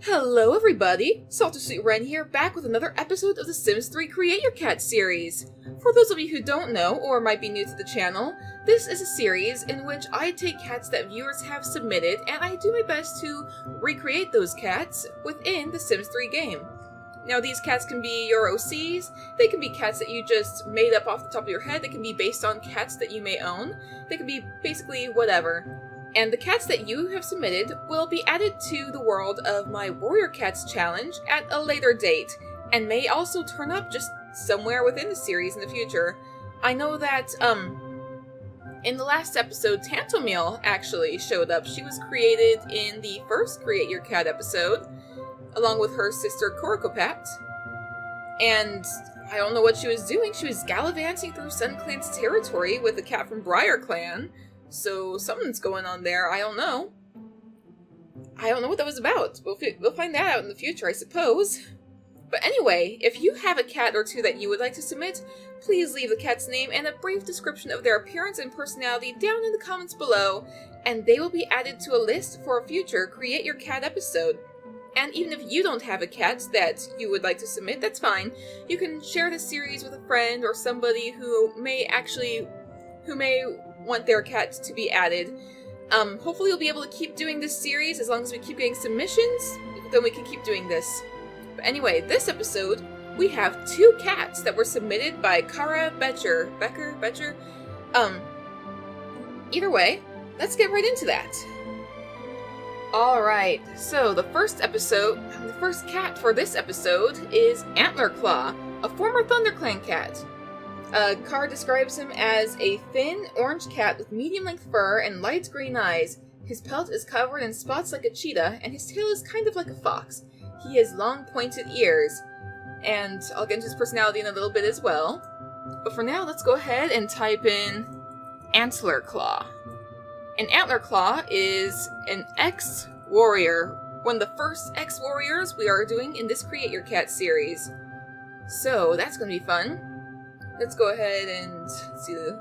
Hello everybody, Salty Sweet Ren here, back with another episode of the Sims 3 Create Your Cat series. For those of you who don't know, or might be new to the channel, this is a series in which I take cats that viewers have submitted and I do my best to recreate those cats within the Sims 3 game. Now these cats can be your OCs, they can be cats that you just made up off the top of your head, they can be based on cats that you may own, they can be basically whatever. And the cats that you have submitted will be added to the world of my Warrior Cats challenge at a later date, and may also turn up just somewhere within the series in the future. I know that, in the last episode, Tantomil actually showed up. She was created in the first Create Your Cat episode, along with her sister Korokopat. And I don't know what she was doing. She was gallivanting through Sun Clan's territory with a cat from Briar Clan. So something's going on there. I don't know. I don't know what that was about. We'll find that out in the future, I suppose. But anyway, if you have a cat or two that you would like to submit, please leave the cat's name and a brief description of their appearance and personality down in the comments below, and they will be added to a list for a future Create Your Cat episode. And even if you don't have a cat that you would like to submit, that's fine. You can share this series with a friend or somebody who may want their cat to be added. Hopefully we'll be able to keep doing this series as long as we keep getting submissions, then we can keep doing this. But anyway, this episode, we have two cats that were submitted by Kara Becher. Either way, let's get right into that. Alright, so the first cat for this episode is Antler Claw, a former ThunderClan cat. Kara describes him as a thin, orange cat with medium-length fur and light green eyes. His pelt is covered in spots like a cheetah, and his tail is kind of like a fox. He has long, pointed ears. And I'll get into his personality in a little bit as well. But for now, let's go ahead and type in Antler Claw. An Antler Claw is an ex-warrior, one of the first ex-warriors we are doing in this Create Your Cat series. So, that's gonna be fun. Let's go ahead and see the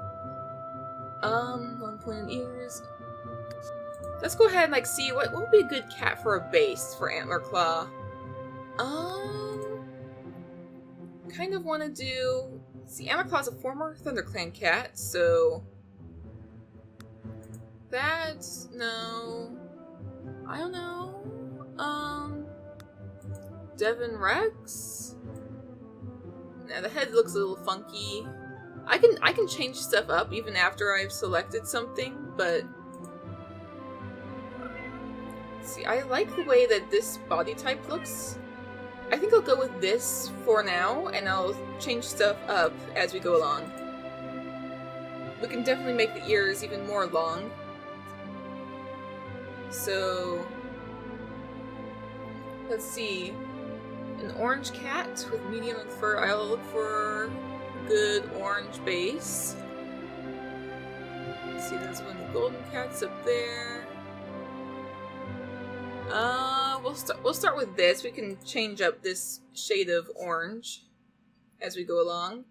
long pointed ears. Let's go ahead and see what would be a good cat for a base for Antler Claw. Kind of want to do. See, Antler Claw's a former ThunderClan cat, so that's no. I don't know. Devon Rex. Now the head looks a little funky. I can change stuff up even after I've selected something, but see, I like the way that this body type looks. I think I'll go with this for now, and I'll change stuff up as we go along. We can definitely make the ears even more long. So let's see. An orange cat with medium fur. I'll look for a good orange base. Let's see, there's one of the golden cats up there. We'll start with this. We can change up this shade of orange as we go along.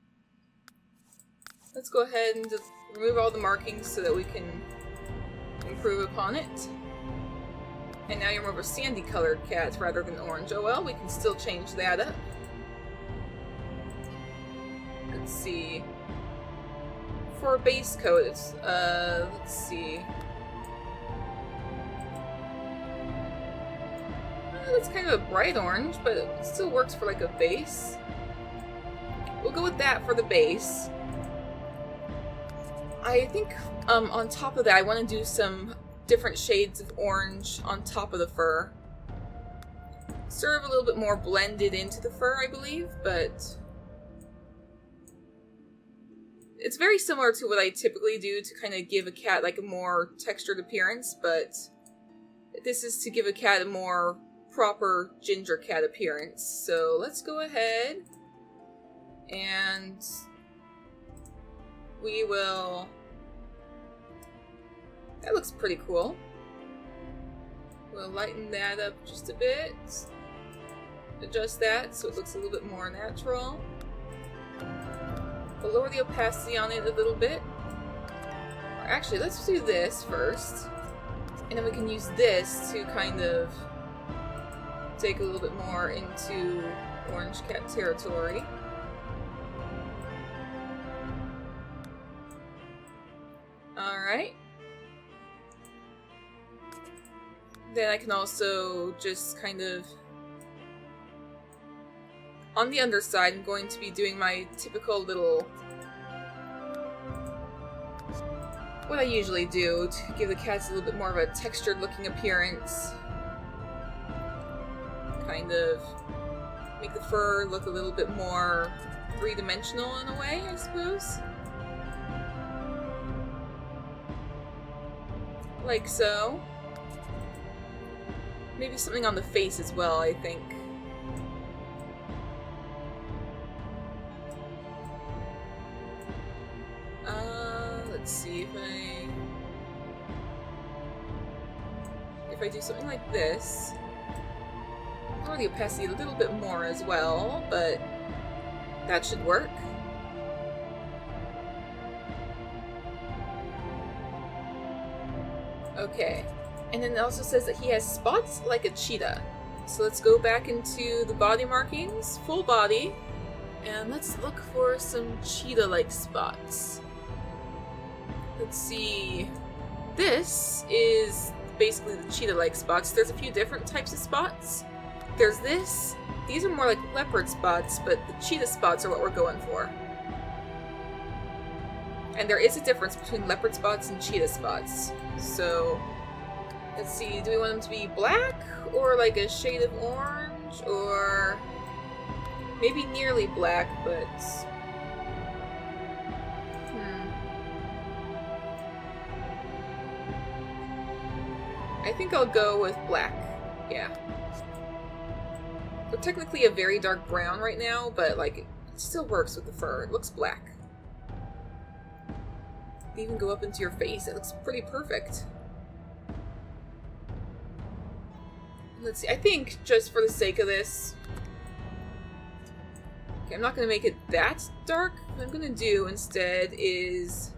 Let's go ahead and just remove all the markings so that we can improve upon it. And now you're more of a sandy colored cat rather than orange. Oh well, we can still change that up. Let's see. For a base coat, it's, let's see. It's kind of a bright orange, but it still works for a base. We'll go with that for the base. I think on top of that, I want to do some different shades of orange on top of the fur. Sort of a little bit more blended into the fur, I believe, but it's very similar to what I typically do to kind of give a cat a more textured appearance, but this is to give a cat a more proper ginger cat appearance. So let's go ahead and we will. That looks pretty cool. We'll lighten that up just a bit. Adjust that so it looks a little bit more natural. We'll lower the opacity on it a little bit. Or actually, let's do this first. And then we can use this to kind of take a little bit more into orange cat territory. Alright. Then I can also just kind of... On the underside, I'm going to be doing my typical little... what I usually do to give the cats a little bit more of a textured looking appearance. Kind of make the fur look a little bit more three-dimensional in a way, I suppose. Like so. Maybe something on the face as well, I think. Let's see if I do something like this. Lower the opacity a little bit more as well, but that should work. Okay, and then it also says that he has spots like a cheetah. So let's go back into the body markings, full body, and let's look for some cheetah-like spots. Let's see. This is basically the cheetah-like spots. There's a few different types of spots. There's this. These are more like leopard spots, but the cheetah spots are what we're going for. And there is a difference between leopard spots and cheetah spots. So, let's see. Do we want them to be black? Or like a shade of orange? Or maybe nearly black, but... I think I'll go with black. Yeah. They're technically a very dark brown right now, but like it still works with the fur. It looks black. They even go up into your face. It looks pretty perfect. Let's see. I think just for the sake of this... Okay, I'm not going to make it that dark. What I'm going to do instead is...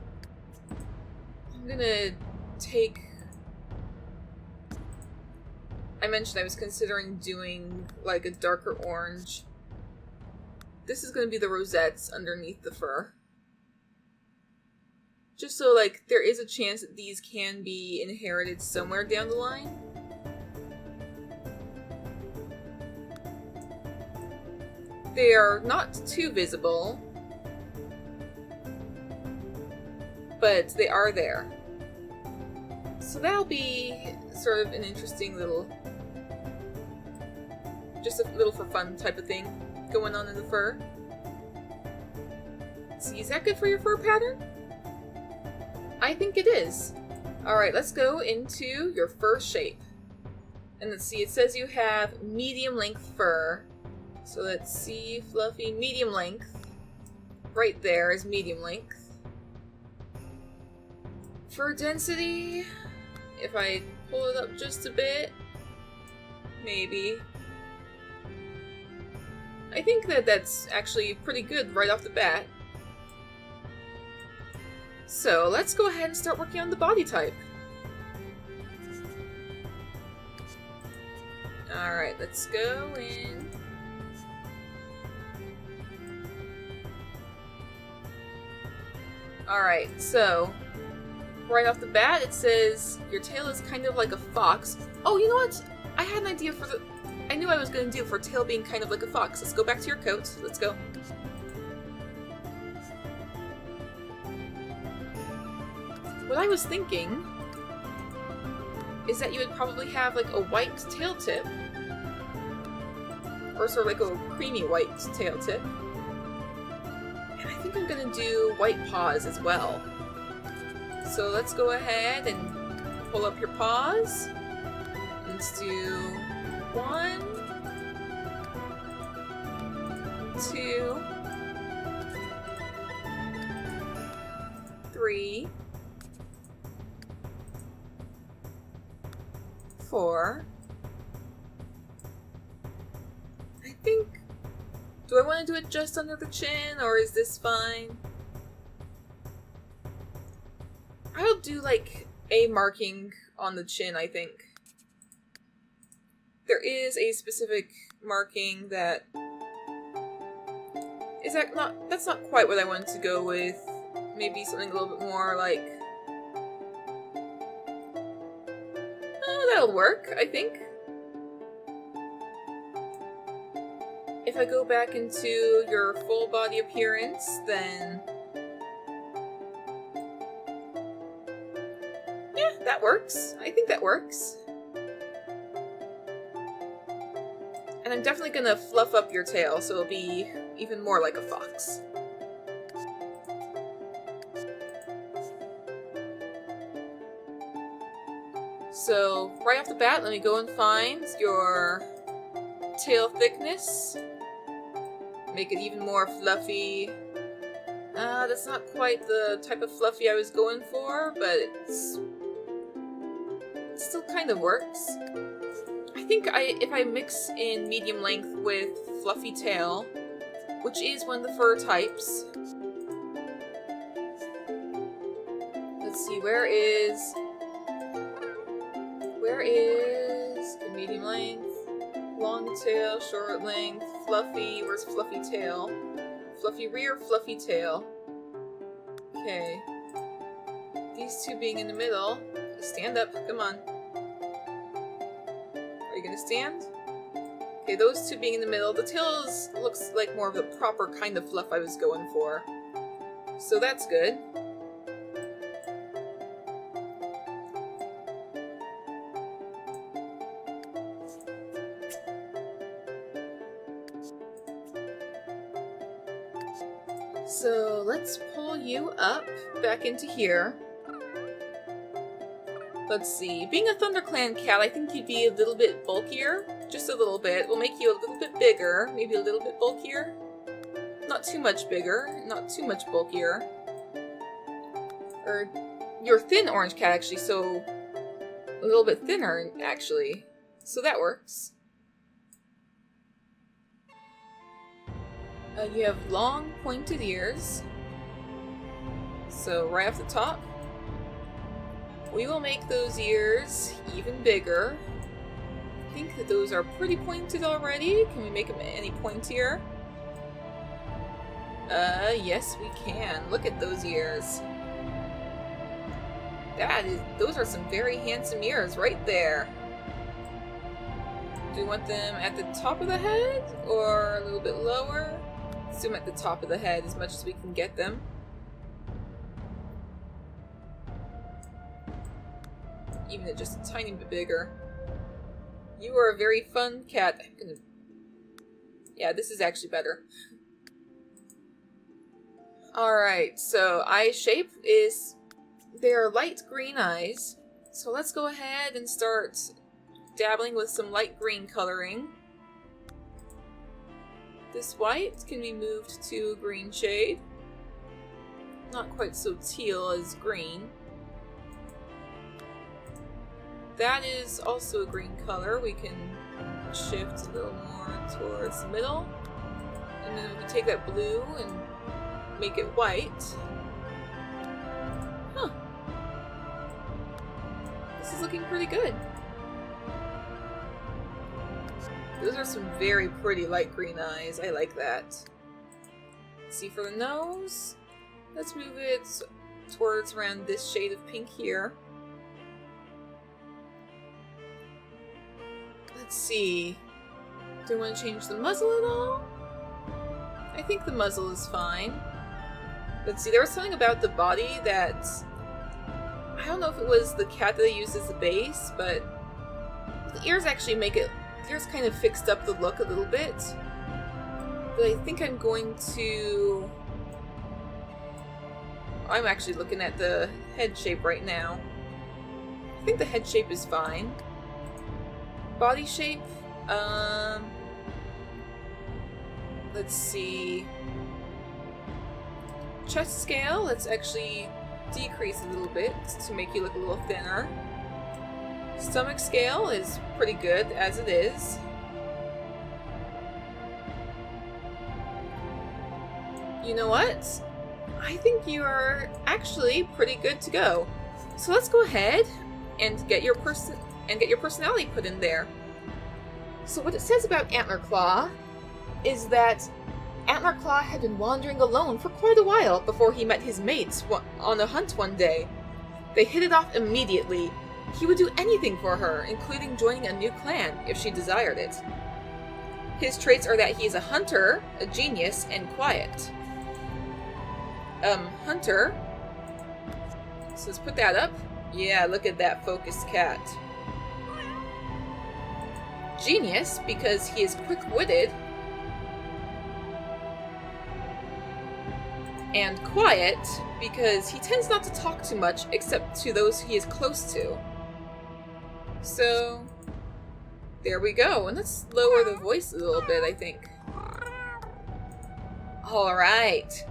I'm going to take... I mentioned I was considering doing like a darker orange. This is going to be the rosettes underneath the fur. Just so like there is a chance that these can be inherited somewhere down the line. They are not too visible, but they are there. So that'll be sort of an interesting little... just a little for fun type of thing going on in the fur. See, is that good for your fur pattern? I think it is. Alright, let's go into your fur shape. And let's see, it says you have medium length fur. So let's see, fluffy, medium length. Right there is medium length. Fur density, if I pull it up just a bit, maybe. I think that that's actually pretty good right off the bat. So let's go ahead and start working on the body type. Alright, let's go in. Alright, so right off the bat it says your tail is kind of like a fox. Oh, you know what? I had an idea for the... I knew I was going to do for tail being kind of like a fox. Let's go back to your coat. Let's go. What I was thinking is that you would probably have like a white tail tip. Or sort of like a creamy white tail tip. And I think I'm going to do white paws as well. So let's go ahead and pull up your paws. Let's do 1, 2, 3, 4. I think... Do I want to do it just under the chin, or is this fine? I'll do like a marking on the chin, I think. There is a specific marking that is that's not quite what I wanted to go with. Maybe something a little bit more like, that'll work, I think. If I go back into your full body appearance, then yeah, that works. I think that works. And I'm definitely gonna fluff up your tail so it'll be even more like a fox. So, right off the bat, let me go and find your tail thickness. Make it even more fluffy. That's not quite the type of fluffy I was going for, but it still kind of works. I think if I mix in medium length with fluffy tail, which is one of the fur types. Let's see, where is the medium length, long tail, short length, fluffy, where's fluffy tail? Fluffy rear, fluffy tail. Okay. These two being in the middle. Stand up, come on. Are you gonna stand? Okay, those two being in the middle. The tail looks like more of the proper kind of fluff I was going for. So that's good. So let's pull you up back into here. Let's see. Being a ThunderClan cat, I think you'd be a little bit bulkier. Just a little bit. We'll make you a little bit bigger. Maybe a little bit bulkier. Not too much bigger. Not too much bulkier. Or you're a thin orange cat, actually, so a little bit thinner, actually. So that works. You have long, pointed ears. So right off the top, we will make those ears even bigger. I think that those are pretty pointed already. Can we make them any pointier? Yes we can. Look at those ears. Those are some very handsome ears right there. Do we want them at the top of the head or a little bit lower? Let's do them at the top of the head as much as we can get them. Even just a tiny bit bigger. You are a very fun cat. Yeah, this is actually better. Alright, so eye shape is... They're light green eyes. So let's go ahead and start dabbling with some light green coloring. This white can be moved to a green shade. Not quite so teal as green. That is also a green color. We can shift a little more towards the middle. And then we can take that blue and make it white. Huh. This is looking pretty good. Those are some very pretty light green eyes. I like that. Let's see, for the nose, let's move it towards around this shade of pink here. Let's see. Do I want to change the muzzle at all? I think the muzzle is fine. Let's see, there was something about the body that... I don't know if it was the cat that I used as the base, but the ears actually make it... The ears kind of fixed up the look a little bit. But I think I'm going to... I'm actually looking at the head shape right now. I think the head shape is fine. Body shape, let's see. Chest scale, let's actually decrease a little bit to make you look a little thinner. Stomach scale is pretty good as it is. You know what? I think you are actually pretty good to go. So let's go ahead and get your personality put in there. So what it says about Antler Claw is that Antler Claw had been wandering alone for quite a while before he met his mates on a hunt one day. They hit it off immediately. He would do anything for her, including joining a new clan if she desired it. His traits are that he is a hunter, a genius, and quiet. Hunter. So let's put that up. Yeah, look at that focused cat. Genius, because he is quick-witted. And quiet, because he tends not to talk too much except to those he is close to. So, there we go. And let's lower the voice a little bit, I think. Alright.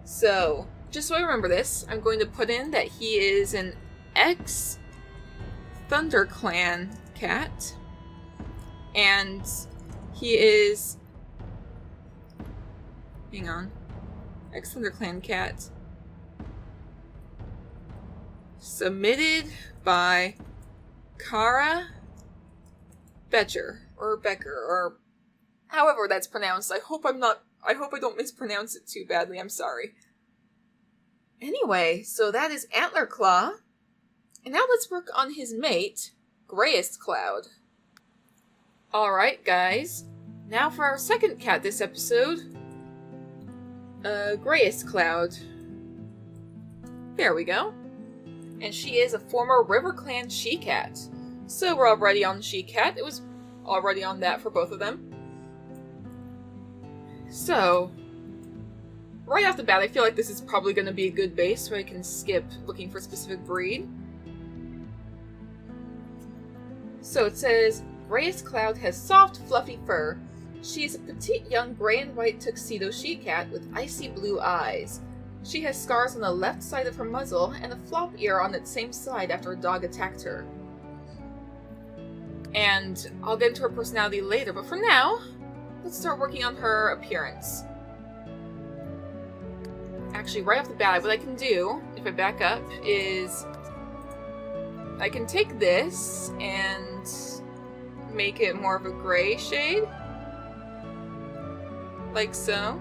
So, just so I remember this, I'm going to put in that he is an ex-ThunderClan cat. And he is... Hang on. Ex-ThunderClan cat. Submitted by Kara Becker, or however that's pronounced. I hope I don't mispronounce it too badly. I'm sorry. Anyway, so that is Antler Claw. And now let's work on his mate, Grayest Cloud. Alright, guys. Now for our second cat this episode. Grayest Cloud. There we go. And she is a former River Clan she-cat. So we're already on she-cat. It was already on that for both of them. So, right off the bat, I feel like this is probably going to be a good base, so I can skip looking for a specific breed. So it says, Grayest Cloud has soft, fluffy fur. She is a petite young gray and white tuxedo she-cat with icy blue eyes. She has scars on the left side of her muzzle and a flop ear on its same side after a dog attacked her. And I'll get into her personality later, but for now, let's start working on her appearance. Actually, right off the bat, what I can do, if I back up, is I can take this and make it more of a gray shade. Like so.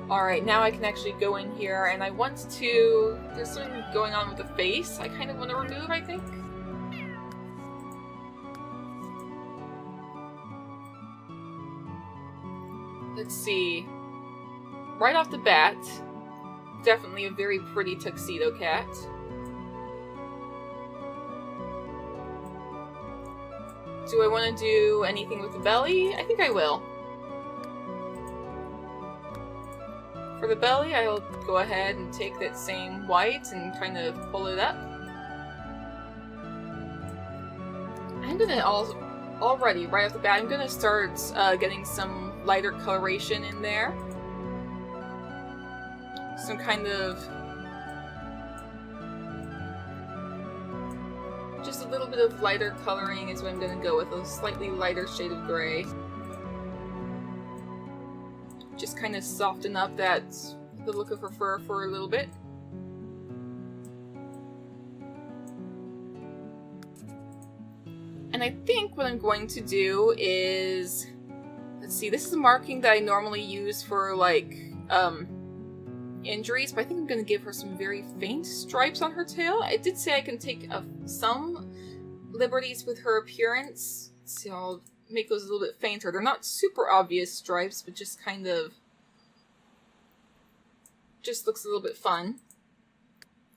Alright, now I can actually go in here, and I want to... There's something going on with the face I kind of want to remove, I think. Let's see. Right off the bat, definitely a very pretty tuxedo cat. Do I want to do anything with the belly? I think I will. For the belly, I'll go ahead and take that same white and kind of pull it up. I'm gonna already, right off the bat, I'm gonna start getting some lighter coloration in there. Some kind of... just a little bit of lighter coloring is what I'm gonna go with, a slightly lighter shade of gray. Just kind of soften up the look of her fur for a little bit. And I think what I'm going to do is... Let's see, this is a marking that I normally use for, like, injuries, but I think I'm going to give her some very faint stripes on her tail. I did say I can take some liberties with her appearance. So I'll make those a little bit fainter. They're not super obvious stripes, but just kind of... just looks a little bit fun.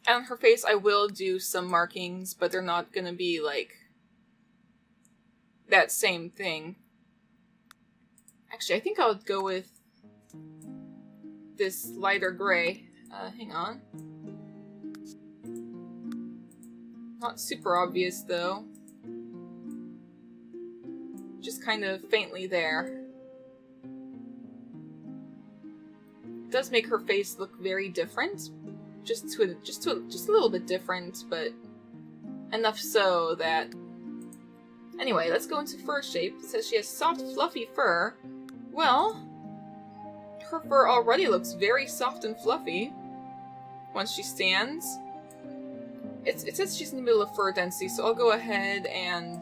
And on her face, I will do some markings, but they're not going to be, like, that same thing. Actually, I think I'll go with this lighter gray. Hang on. Not super obvious, though. Just kind of faintly there. It does make her face look very different. Just a little bit different, but enough so that... Anyway, let's go into fur shape. It says she has soft, fluffy fur. Well, her fur already looks very soft and fluffy once she stands. it says she's in the middle of fur density, so I'll go ahead and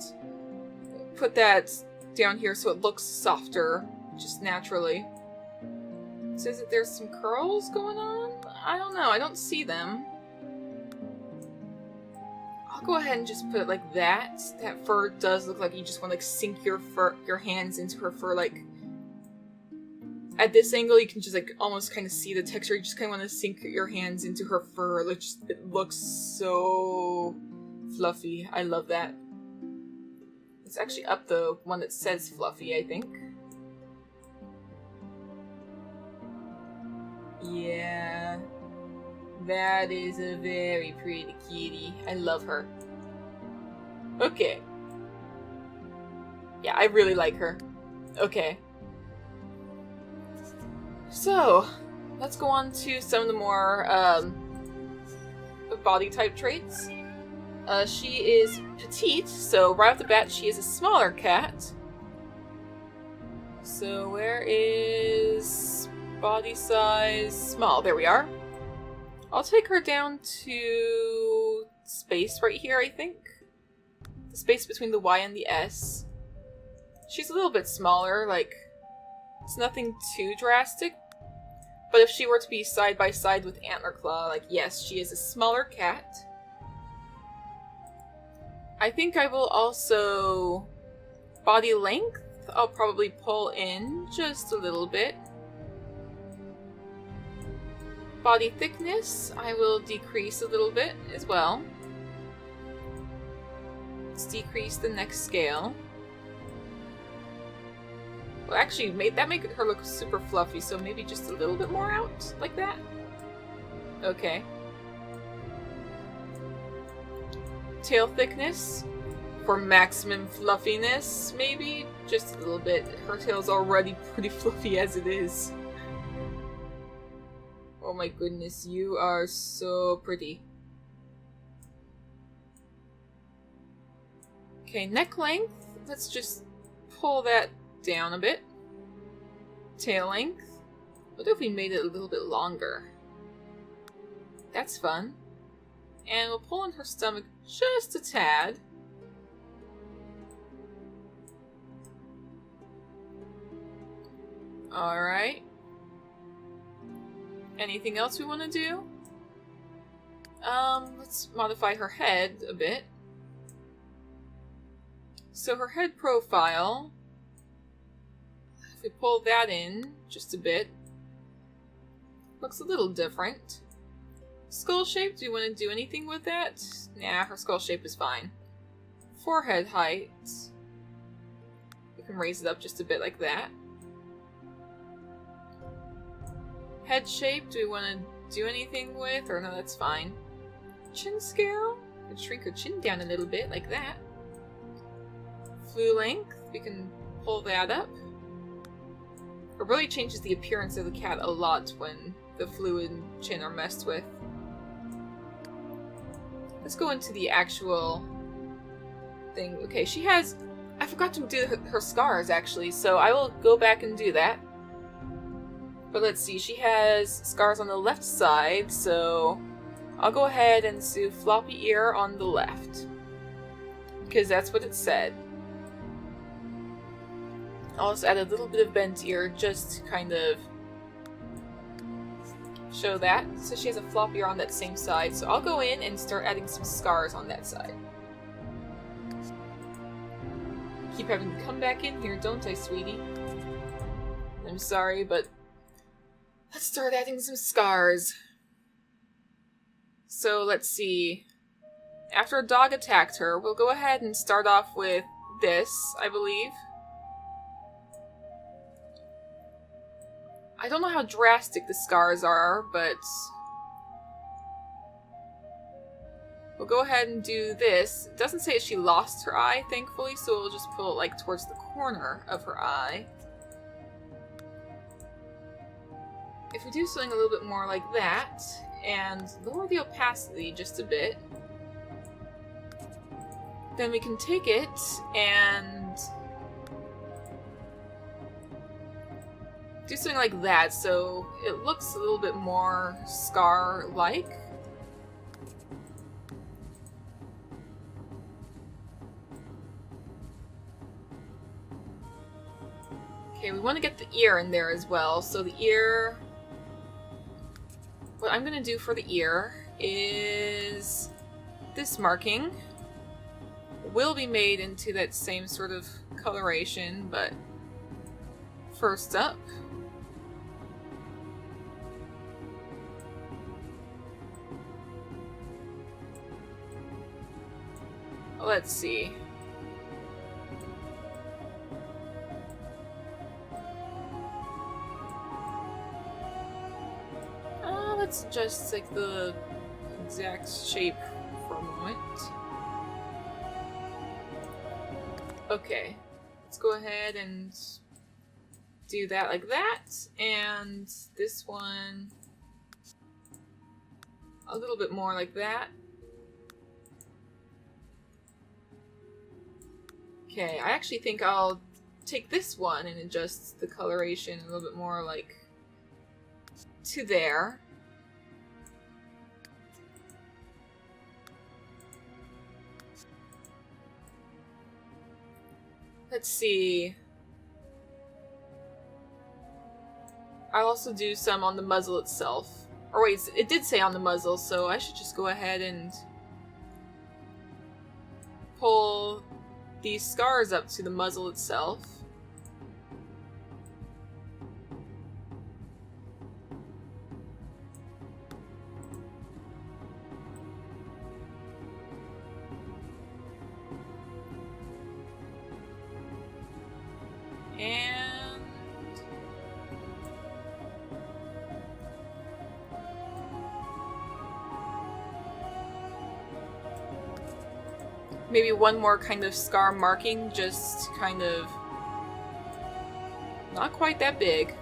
put that down here so it looks softer, just naturally. It says that there's some curls going on? I don't know, I don't see them. I'll go ahead and just put it like that. That fur does look like you just want to like sink your hands into her fur, like at this angle you can just like almost kind of see the texture. You just kind of want to sink your hands into her fur. It looks so fluffy. I love that. It's actually up the one that says fluffy, I think. Yeah. That is a very pretty kitty. I love her. Okay. Yeah, I really like her. Okay. So, let's go on to some of the more body type traits. She is petite, so right off the bat she is a smaller cat. So where is body size? Small, there we are. I'll take her down to space right here, I think. The space between the Y and the S. She's a little bit smaller, like, it's nothing too drastic. But if she were to be side by side with Antler Claw, like, yes, she is a smaller cat. I think I will also... Body length, I'll probably pull in just a little bit. Body thickness, I will decrease a little bit as well. Let's decrease the neck scale. Well, actually, that made her look super fluffy, so maybe just a little bit more out, like that. Okay. Tail thickness, for maximum fluffiness, maybe? Just a little bit. Her tail's already pretty fluffy as it is. Oh my goodness, you are so pretty. Okay, neck length. Let's just pull that down a bit. Tail length. What if we made it a little bit longer? That's fun. And we'll pull in her stomach just a tad. Alright. Anything else we want to do? Let's modify her head a bit. So her head profile, if we pull that in just a bit, looks a little different. Skull shape, do you want to do anything with that? Nah, her skull shape is fine. Forehead height, we can raise it up just a bit like that. Head shape, do we want to do anything with, or no, that's fine. Chin scale, we can shrink her chin down a little bit, like that. Flu length, we can pull that up. It really changes the appearance of the cat a lot when the flu and chin are messed with. Let's go into the actual thing. Okay, she has... I forgot to do her scars, actually, so I will go back and do that. But let's see, she has scars on the left side, so I'll go ahead and do floppy ear on the left. Because that's what it said. I'll just add a little bit of bent ear just to kind of show that. So she has a floppy ear on that same side, so I'll go in and start adding some scars on that side. Keep having to come back in here, don't I, sweetie? I'm sorry, but let's start adding some scars. So let's see. After a dog attacked her, we'll go ahead and start off with this, I believe. I don't know how drastic the scars are, but we'll go ahead and do this. It doesn't say she lost her eye, thankfully, so we'll just pull it like towards the corner of her eye. If we do something a little bit more like that, and lower the opacity just a bit, then we can take it and do something like that, so it looks a little bit more scar-like. Okay, we want to get the ear in there as well. So the ear... What I'm going to do for the ear is... This marking will be made into that same sort of coloration, but first up... Let's see. Let's adjust like the exact shape for a moment. Okay, let's go ahead and do that like that, and this one a little bit more like that. Okay, I actually think I'll take this one and adjust the coloration a little bit more like to there. Let's see. I'll also do some on the muzzle itself. Or wait, it did say on the muzzle, so I should just go ahead and pull these scars up to the muzzle itself. And maybe one more kind of scar marking, just kind of not quite that big.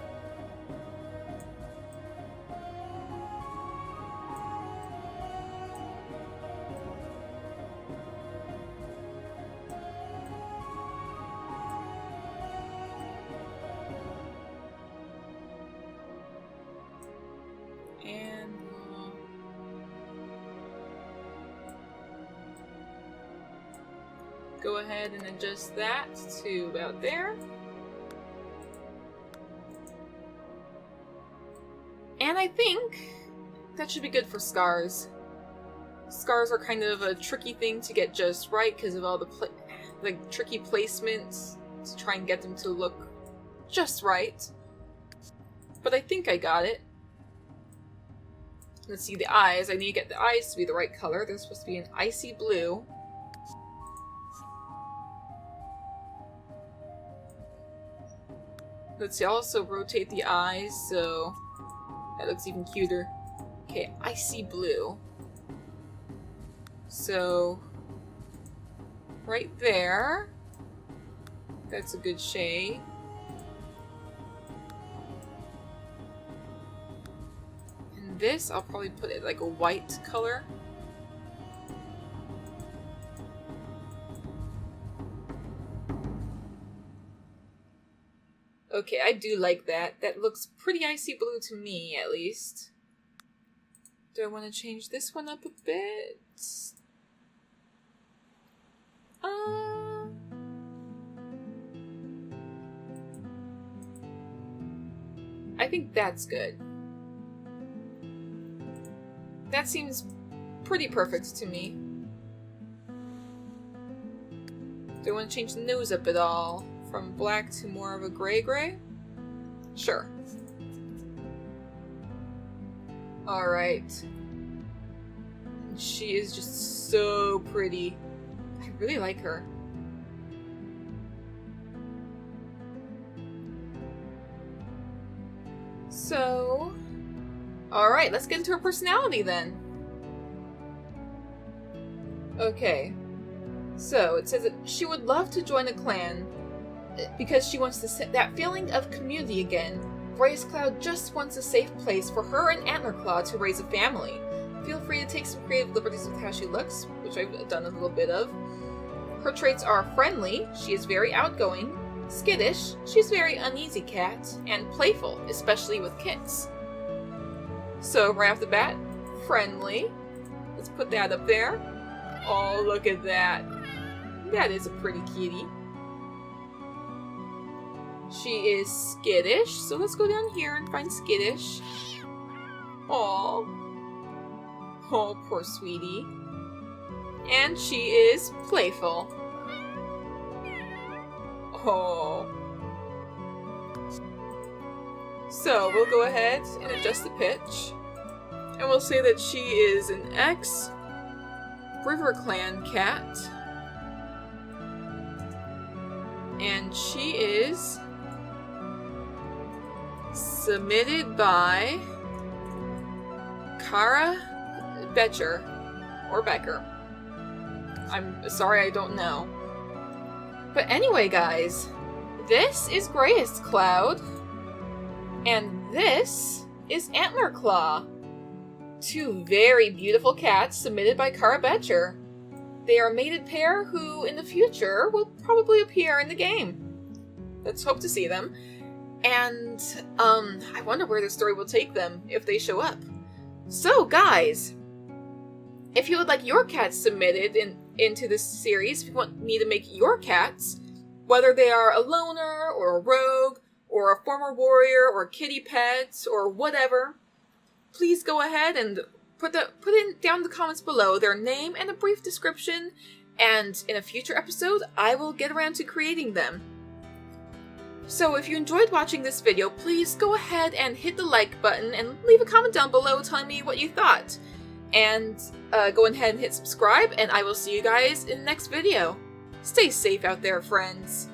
Go ahead and adjust that to about there. And I think that should be good for scars. Scars are kind of a tricky thing to get just right because of all the tricky placements to try and get them to look just right. But I think I got it. Let's see the eyes. I need to get the eyes to be the right color. They're supposed to be an icy blue. Let's also rotate the eyes so that looks even cuter. Okay, icy blue. So, right there. That's a good shade. And this, I'll probably put it like a white color. Okay, I do like that. That looks pretty icy blue to me, at least. Do I want to change this one up a bit? I think that's good. That seems pretty perfect to me. Do I want to change the nose up at all? From black to more of a gray? Sure. Alright. She is just so pretty. I really like her. So... Alright, let's get into her personality then. Okay. So, it says that she would love to join a clan because she wants that feeling of community again. Brace Cloud just wants a safe place for her and Antler Claw to raise a family. Feel free to take some creative liberties with how she looks, which I've done a little bit of. Her traits are friendly, she is very outgoing, skittish, she's very uneasy cat, and playful, especially with kits. So right off the bat, friendly. Let's put that up there. Oh, look at that. That is a pretty kitty. She is skittish, so let's go down here and find skittish. Aww. Oh, poor sweetie. And she is playful. Oh. So, we'll go ahead and adjust the pitch. And we'll say that she is an ex-River Clan cat. And she is submitted by Kara Becher, or Becker. I'm sorry, I don't know. But anyway, guys, this is Greyest Cloud, and this is Antler Claw. Two very beautiful cats submitted by Kara Becher. They are a mated pair who, in the future, will probably appear in the game. Let's hope to see them. And, I wonder where the story will take them if they show up. So, guys, if you would like your cats submitted into this series, if you want me to make your cats, whether they are a loner, or a rogue, or a former warrior, or kitty pets, or whatever, please go ahead and put in down in the comments below their name and a brief description, and in a future episode, I will get around to creating them. So if you enjoyed watching this video, please go ahead and hit the like button and leave a comment down below telling me what you thought. And go ahead and hit subscribe, and I will see you guys in the next video. Stay safe out there, friends.